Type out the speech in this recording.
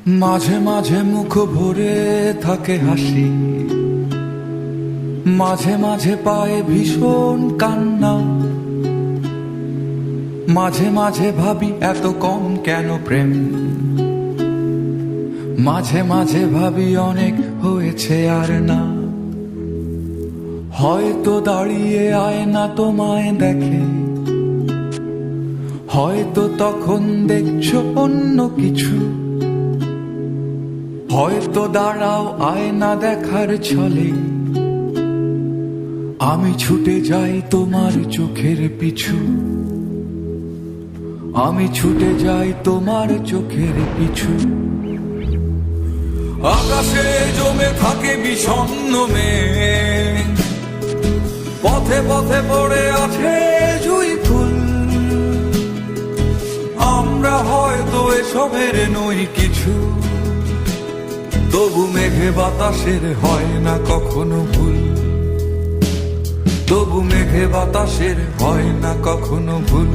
মাঝে মাঝে মুখ ভরে থাকে হাসি, মাঝে মাঝে পায় ভীষণ কান্না। মাঝে মাঝে ভাবি এত কম কেন প্রেম, মাঝে মাঝে ভাবি অনেক হয়েছে আর না। হয়তো দাঁড়িয়ে আয়না তোমায় দেখে, হয়তো তখন দেখছো অন্য কিছু। হয়তো দাঁড়াও আয়না দেখার ছলে, আমি ছুটে যাই তোমার চোখের পিছু। আমি ছুটে যাই তোমার চোখের পিছু। আকাশে জমে থাকে বিষণ্ণ মেঘ, পথে পথে পড়ে আছে জুঁই ফুল। আমরা হয়তো এসবের নই কিছু, তবু মেঘে বাতাসের হয় না কখনো ভুল। তবু মেঘে বাতাসের হয় না কখনো ভুল।